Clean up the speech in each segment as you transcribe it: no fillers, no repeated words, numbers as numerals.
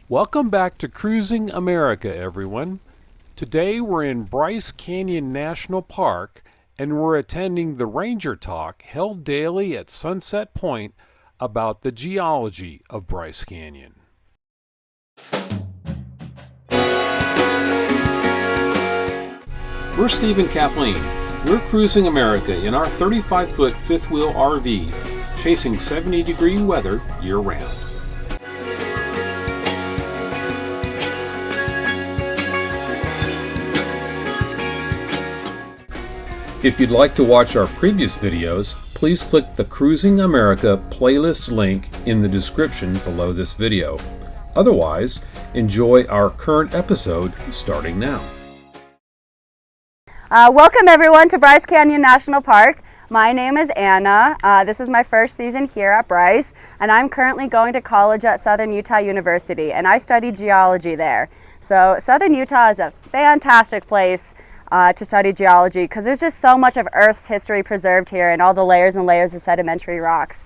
Welcome back to Cruising America, everyone. Today we're in Bryce Canyon National Park and we're attending the Ranger Talk held daily at Sunset Point about the geology of Bryce Canyon. We're Steve and Kathleen. We're Cruising America in our 35-foot fifth wheel RV, chasing 70-degree weather year-round. If you'd like to watch our previous videos, please click the Cruising America playlist link in the description below this video. Otherwise, enjoy our current episode starting now. Welcome everyone to Bryce Canyon National Park. My name is Anna. This is my first season here at Bryce, and I'm currently going to college at Southern Utah University, and I study geology there. So Southern Utah is a fantastic place to study geology because there's just so much of Earth's history preserved here and all the layers and layers of sedimentary rocks.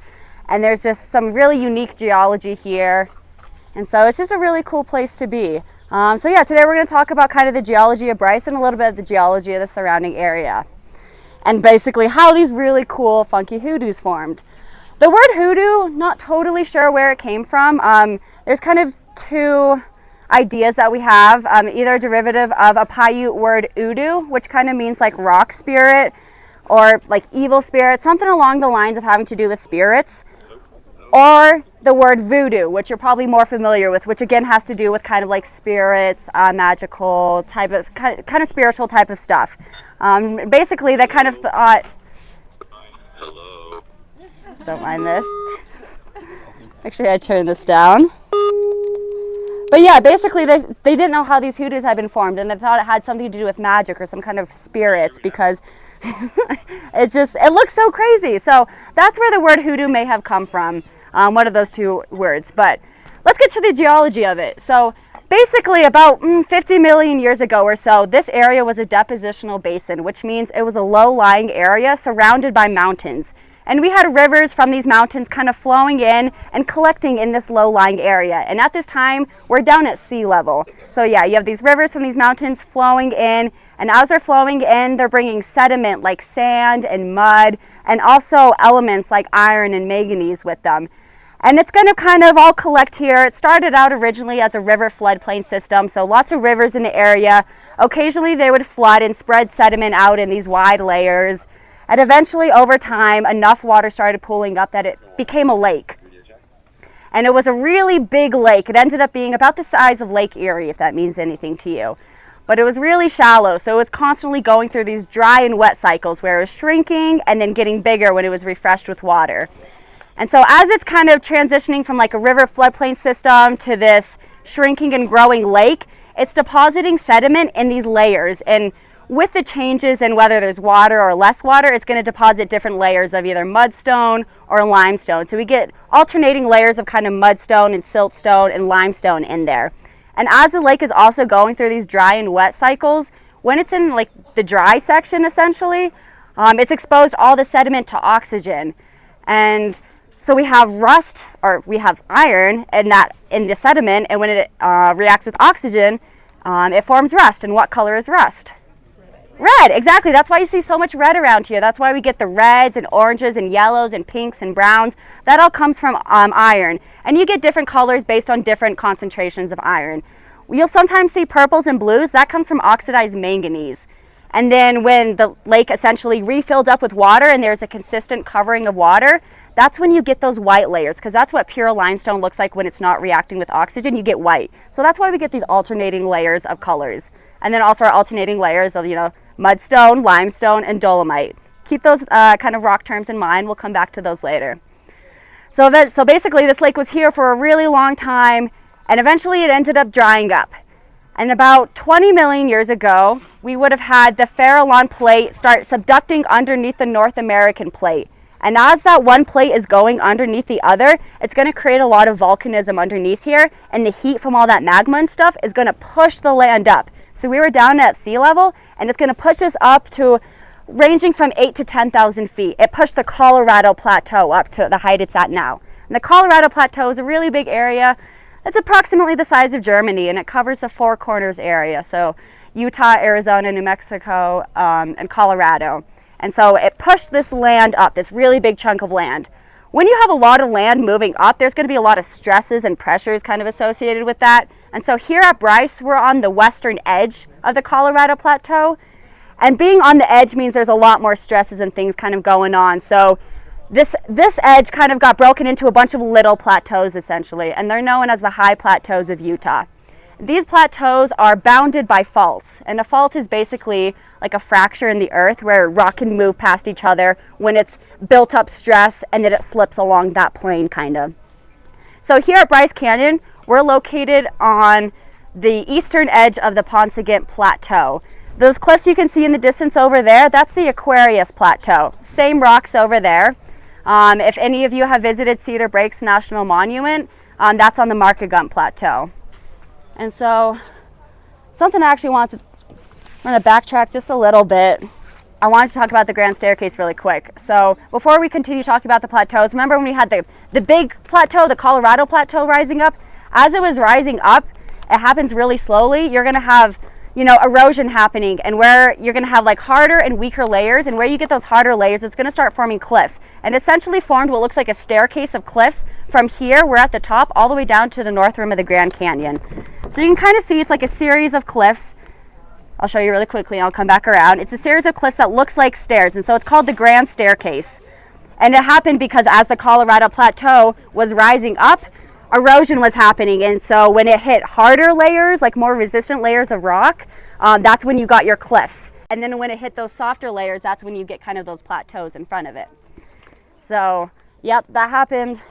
And there's just some really unique geology here. And so it's just a really cool place to be. So yeah, today we're going to talk about kind of the geology of Bryce and a little bit of the geology of the surrounding area. And basically how these really cool funky hoodoos formed. The word hoodoo, not totally sure where it came from. There's kind of two ideas that we have, either a derivative of a Paiute word udu, which kind of means like rock spirit or like evil spirit, something along the lines of having to do with spirits, or the word voodoo, which you're probably more familiar with, which again has to do with kind of like spirits, magical type of kind of spiritual type of stuff. Basically they kind of thought, don't mind this, actually I turned this down. But yeah, basically they didn't know how these hoodoos had been formed, and they thought it had something to do with magic or some kind of spirits because it looks so crazy. So that's where the word hoodoo may have come from, one of those two words. But let's get to the geology of it. So basically about 50 million years ago or so, this area was a depositional basin, which means it was a low-lying area surrounded by mountains. And we had rivers from these mountains kind of flowing in and collecting in this low-lying area. And at this time, we're down at sea level. So yeah, you have these rivers from these mountains flowing in, and as they're flowing in, they're bringing sediment like sand and mud, and also elements like iron and manganese with them. And it's going to kind of all collect here. It started out originally as a river floodplain system, so lots of rivers in the area. Occasionally they would flood and spread sediment out in these wide layers. And eventually, over time, enough water started pooling up that it became a lake. And it was a really big lake. It ended up being about the size of Lake Erie, if that means anything to you. But it was really shallow, so it was constantly going through these dry and wet cycles where it was shrinking and then getting bigger when it was refreshed with water. And so as it's kind of transitioning from like a river floodplain system to this shrinking and growing lake, it's depositing sediment in these layers. And with the changes in whether there's water or less water, it's going to deposit different layers of either mudstone or limestone. So we get alternating layers of kind of mudstone and siltstone and limestone in there. And as the lake is also going through these dry and wet cycles, when it's in like the dry section essentially, it's exposed all the sediment to oxygen. And so we have rust, or we have iron in the sediment, and when it reacts with oxygen, it forms rust. And what color is rust? Red, exactly. That's why you see so much red around here. That's why we get the reds and oranges and yellows and pinks and browns. That all comes from iron. And you get different colors based on different concentrations of iron. You'll sometimes see purples and blues. That comes from oxidized manganese. And then when the lake essentially refilled up with water and there's a consistent covering of water, that's when you get those white layers, because that's what pure limestone looks like when it's not reacting with oxygen. You get white. So that's why we get these alternating layers of colors. And then also our alternating layers of, mudstone, limestone, and dolomite. Keep those kind of rock terms in mind. We'll come back to those later. So basically this lake was here for a really long time, and eventually it ended up drying up. And about 20 million years ago, we would have had the Farallon plate start subducting underneath the North American plate. And as that one plate is going underneath the other, it's going to create a lot of volcanism underneath here, and the heat from all that magma and stuff is going to push the land up. So we were down at sea level, and it's going to push us up to ranging from 8,000 to 10,000 feet. It pushed the Colorado Plateau up to the height it's at now. And the Colorado Plateau is a really big area. It's approximately the size of Germany, and it covers the Four Corners area. So Utah, Arizona, New Mexico, and Colorado. And so it pushed this land up, this really big chunk of land. When you have a lot of land moving up, there's going to be a lot of stresses and pressures kind of associated with that. And so here at Bryce, we're on the western edge of the Colorado Plateau. And being on the edge means there's a lot more stresses and things kind of going on. So this edge kind of got broken into a bunch of little plateaus essentially, and they're known as the high plateaus of Utah. These plateaus are bounded by faults, and a fault is basically like a fracture in the earth where rock can move past each other when it's built up stress and then it slips along that plane kind of. So here at Bryce Canyon, we're located on the eastern edge of the Paunsaugunt Plateau. Those cliffs you can see in the distance over there, that's the Aquarius Plateau. Same rocks over there. If any of you have visited Cedar Breaks National Monument, that's on the Markagunt Plateau. And so, something I actually want to, I'm going to backtrack just a little bit. I wanted to talk about the Grand Staircase really quick. So, before we continue talking about the plateaus, remember when we had the big plateau, the Colorado Plateau rising up? As it was rising up, it happens really slowly. You're going to have, erosion happening, and where you're going to have like harder and weaker layers, and where you get those harder layers, it's going to start forming cliffs, and essentially formed what looks like a staircase of cliffs from here, we're at the top, all the way down to the north rim of the Grand Canyon. So you can kind of see it's like a series of cliffs. I'll show you really quickly and I'll come back around. It's a series of cliffs that looks like stairs, and so it's called the Grand Staircase. And it happened because as the Colorado Plateau was rising up, erosion was happening, and so when it hit harder layers, like more resistant layers of rock, that's when you got your cliffs. And then when it hit those softer layers, that's when you get kind of those plateaus in front of it. So, yep, that happened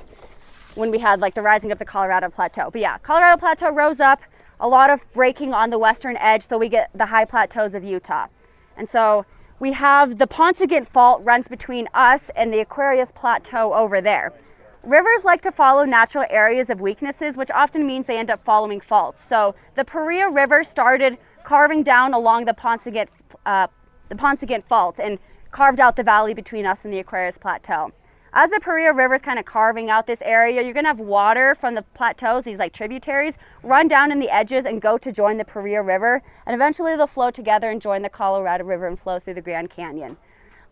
when we had like the rising up the Colorado Plateau. But yeah, Colorado Plateau rose up, a lot of breaking on the western edge, so we get the high plateaus of Utah. And so we have the Paunsaugunt Fault runs between us and the Aquarius Plateau over there. Rivers like to follow natural areas of weaknesses, which often means they end up following faults. So the Paria River started carving down along the Paunsaugunt Fault and carved out the valley between us and the Aquarius Plateau. As the Paria River is kind of carving out this area, you're going to have water from the plateaus, these like tributaries, run down in the edges and go to join the Paria River, and eventually they'll flow together and join the Colorado River and flow through the Grand Canyon.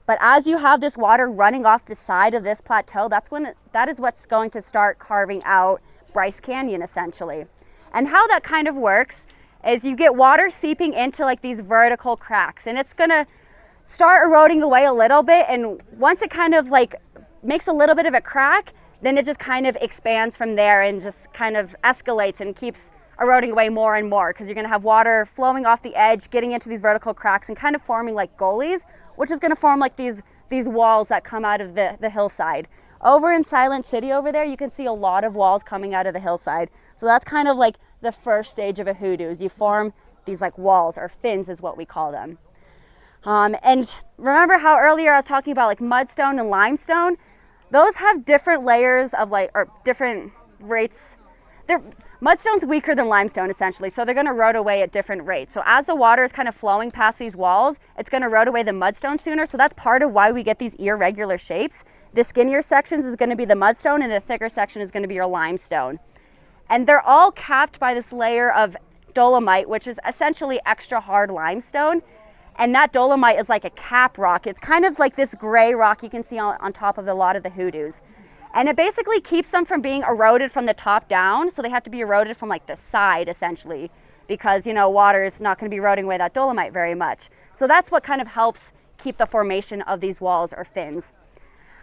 But as you have this water running off the side of this plateau, that is what's going to start carving out Bryce Canyon essentially. And how that kind of works is you get water seeping into like these vertical cracks, and it's going to start eroding away a little bit, and once it kind of like makes a little bit of a crack, then it just kind of expands from there and just kind of escalates and keeps eroding away more and more, because you're going to have water flowing off the edge, getting into these vertical cracks and kind of forming like gullies, which is going to form like these walls that come out of the hillside. Over in Silent City over there, you can see a lot of walls coming out of the hillside. So that's kind of like the first stage of a hoodoo, is you form these like walls, or fins is what we call them. And remember how earlier I was talking about like mudstone and limestone? Those have different layers of like, or different rates. Mudstone's weaker than limestone essentially, so they're going to erode away at different rates. So as the water is kind of flowing past these walls, it's going to erode away the mudstone sooner, so that's part of why we get these irregular shapes. The skinnier sections is going to be the mudstone, and the thicker section is going to be your limestone. And they're all capped by this layer of dolomite, which is essentially extra hard limestone. And that dolomite is like a cap rock. It's kind of like this gray rock you can see on top of a lot of the hoodoos. And it basically keeps them from being eroded from the top down, so they have to be eroded from like the side essentially, because water is not going to be eroding away that dolomite very much. So that's what kind of helps keep the formation of these walls or fins.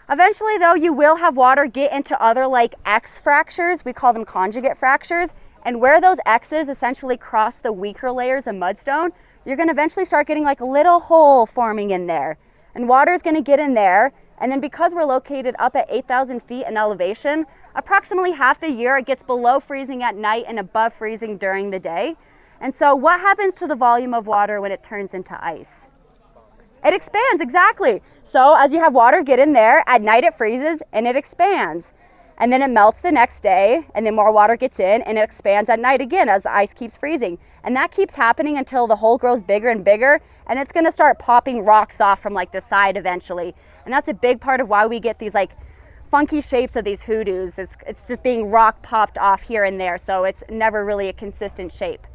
Eventually though, you will have water get into other like X fractures, we call them conjugate fractures, and where those X's essentially cross the weaker layers of mudstone, you're going to eventually start getting like a little hole forming in there, and water is going to get in there. And then because we're located up at 8,000 feet in elevation, approximately half the year it gets below freezing at night and above freezing during the day. And so what happens to the volume of water when it turns into ice? It expands, exactly. So as you have water get in there, at night it freezes and it expands. And then it melts the next day, and then more water gets in and it expands at night again as the ice keeps freezing. And that keeps happening until the hole grows bigger and bigger, and it's gonna start popping rocks off from like the side eventually. And that's a big part of why we get these like funky shapes of these hoodoos. It's just being rock popped off here and there, so it's never really a consistent shape.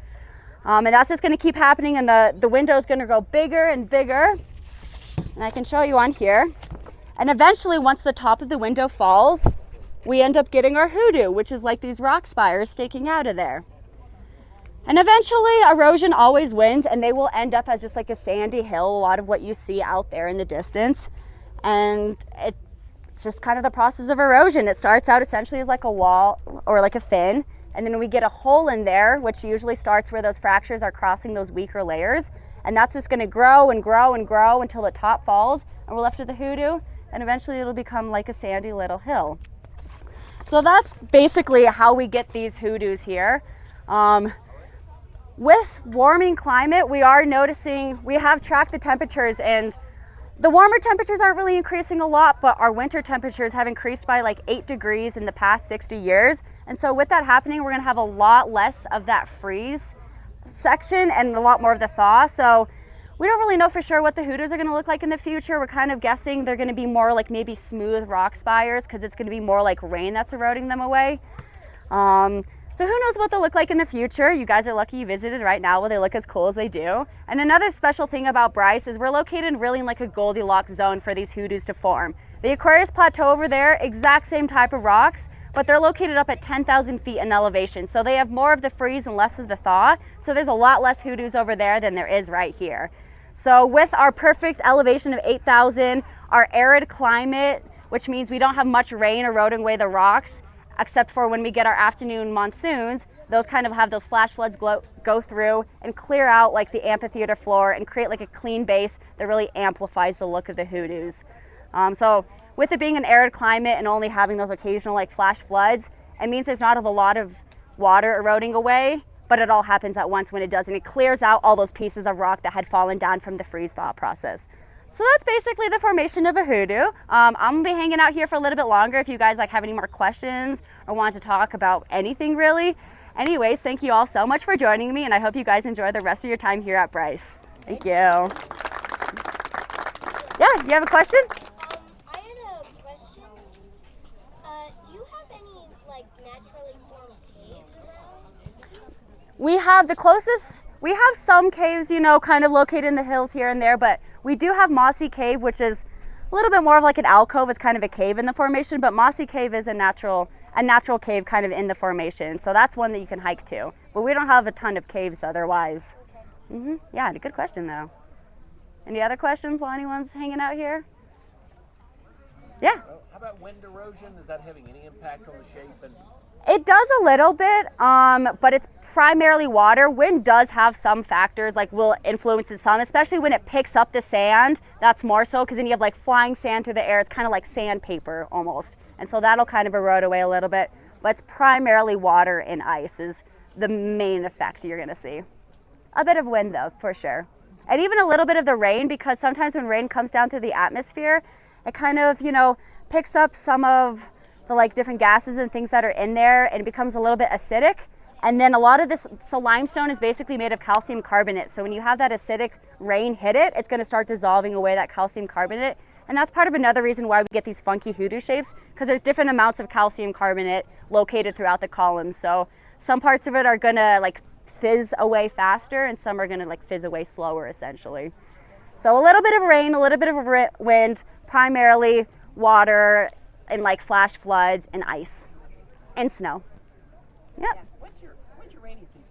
And that's just going to keep happening, and the window is going to grow bigger and bigger. And I can show you on here. And eventually, once the top of the window falls, we end up getting our hoodoo, which is like these rock spires sticking out of there. And eventually, erosion always wins, and they will end up as just like a sandy hill, a lot of what you see out there in the distance. And it's just kind of the process of erosion. It starts out essentially as like a wall or like a fin, and then we get a hole in there, which usually starts where those fractures are crossing those weaker layers. And that's just gonna grow and grow and grow until the top falls, and we're left with the hoodoo, and eventually it'll become like a sandy little hill. So that's basically how we get these hoodoos here. With warming climate, we are noticing, we have tracked the temperatures, and the warmer temperatures aren't really increasing a lot, but our winter temperatures have increased by like 8 degrees in the past 60 years. And so with that happening, we're gonna have a lot less of that freeze section and a lot more of the thaw. So we don't really know for sure what the hoodoos are gonna look like in the future. We're kind of guessing they're gonna be more like maybe smooth rock spires, because it's gonna be more like rain that's eroding them away. So who knows what they'll look like in the future. You guys are lucky you visited right now. Will they look as cool as they do? And another special thing about Bryce is we're located really in like a Goldilocks zone for these hoodoos to form. The Aquarius Plateau over there, exact same type of rocks, but they're located up at 10,000 feet in elevation. So they have more of the freeze and less of the thaw. So there's a lot less hoodoos over there than there is right here. So with our perfect elevation of 8,000, our arid climate, which means we don't have much rain eroding away the rocks, except for when we get our afternoon monsoons, those kind of have those flash floods go through and clear out like the amphitheater floor and create like a clean base that really amplifies the look of the hoodoos. So with it being an arid climate and only having those occasional like flash floods, it means there's not a lot of water eroding away, but it all happens at once when it does, and it clears out all those pieces of rock that had fallen down from the freeze-thaw process. So that's basically the formation of a hoodoo. I'm gonna be hanging out here for a little bit longer if you guys like have any more questions or want to talk about anything really. Anyways, thank you all so much for joining me, and I hope you guys enjoy the rest of your time here at Bryce. Thank you. Yeah, you have a question? I had a question. Do you have any like naturally formed caves around? We have the closest, we have some caves, you know, kind of located in the hills here and there, but we do have Mossy Cave, which is a little bit more of like an alcove. It's kind of a cave in the formation, but Mossy Cave is a natural cave kind of in the formation. So that's one that you can hike to. But we don't have a ton of caves otherwise. Okay. Yeah, good question though. Any other questions while anyone's hanging out here? Yeah. How about wind erosion? Is that having any impact on the shape? And It does a little bit, but it's primarily water. Wind does have some factors, like will influence it some, especially when it picks up the sand. That's more so, because then you have like flying sand through the air. It's kind of like sandpaper almost. And so that'll kind of erode away a little bit. But it's primarily water and ice is the main effect you're gonna see. A bit of wind though, for sure. And even a little bit of the rain, because sometimes when rain comes down through the atmosphere, it kind of, you know, picks up some of the like different gases and things that are in there, and it becomes a little bit acidic. And then a lot of this, so limestone is basically made of calcium carbonate. So when you have that acidic rain hit it, it's gonna start dissolving away that calcium carbonate. And that's part of another reason why we get these funky hoodoo shapes, because there's different amounts of calcium carbonate located throughout the columns. So some parts of it are gonna like fizz away faster, and some are gonna like fizz away slower essentially. So a little bit of rain, a little bit of wind, primarily water, and like flash floods and ice and snow. Yep. Yeah. When's your rainy season?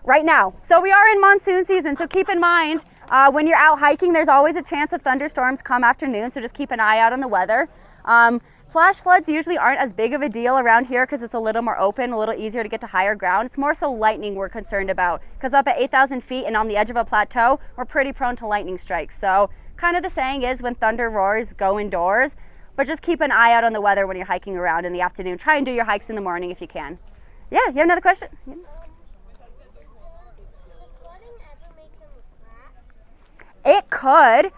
Right now. So we are in monsoon season, so keep in mind when you're out hiking, there's always a chance of thunderstorms come afternoon, so just keep an eye out on the weather. Flash floods usually aren't as big of a deal around here because it's a little more open, a little easier to get to higher ground. It's more so lightning we're concerned about, because up at 8,000 feet and on the edge of a plateau, we're pretty prone to lightning strikes. So kind of the saying is, when thunder roars, go indoors. But just keep an eye out on the weather when you're hiking around in the afternoon. Try and do your hikes in the morning if you can. Yeah, you have another question? Yeah. Will the flooding ever make them cracks? It could.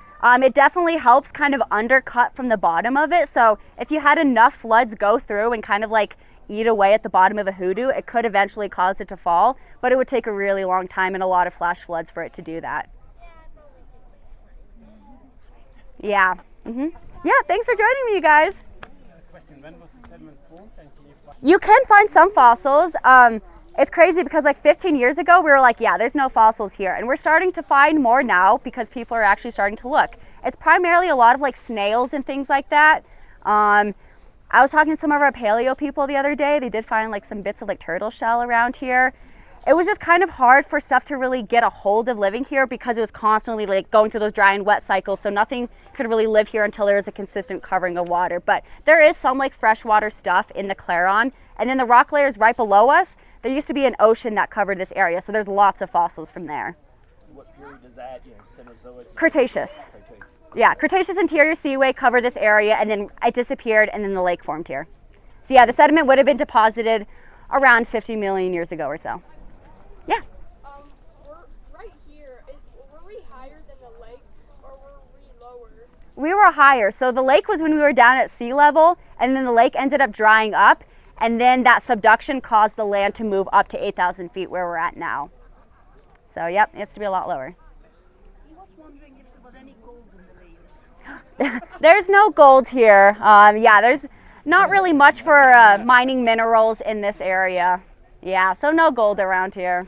It definitely helps kind of undercut from the bottom of it. So if you had enough floods go through and kind of like eat away at the bottom of a hoodoo, it could eventually cause it to fall. But it would take a really long time and a lot of flash floods for it to do that. Yeah, Yeah. Yeah, thanks for joining me, you guys. question, when was the sediment formed and can you find... You can find some fossils. It's crazy because like 15 years ago, we were like, yeah, there's no fossils here. And we're starting to find more now because people are actually starting to look. It's primarily a lot of like snails and things like that. I was talking to some of our paleo people the other day. They did find like some bits of like turtle shell around here. It was just kind of hard for stuff to really get a hold of living here because it was constantly like going through those dry and wet cycles. So nothing could really live here until there was a consistent covering of water. But there is some like freshwater stuff in the Claron. And then the rock layers right below us, there used to be an ocean that covered this area. So there's lots of fossils from there. What period is that? Cenozoic? Cretaceous. Yeah, Cretaceous interior seaway covered this area and then it disappeared and then the lake formed here. So yeah, the sediment would have been deposited around 50 million years ago or so. Yeah. We're right here. Were we higher than the lake or were we lower? We were higher. So the lake was when we were down at sea level and then the lake ended up drying up and then that subduction caused the land to move up to 8,000 feet where we're at now. So yep, it has to be a lot lower. He was wondering if there was any gold in the layers. There's no gold here. Yeah, there's not really much for mining minerals in this area. Yeah, so no gold around here.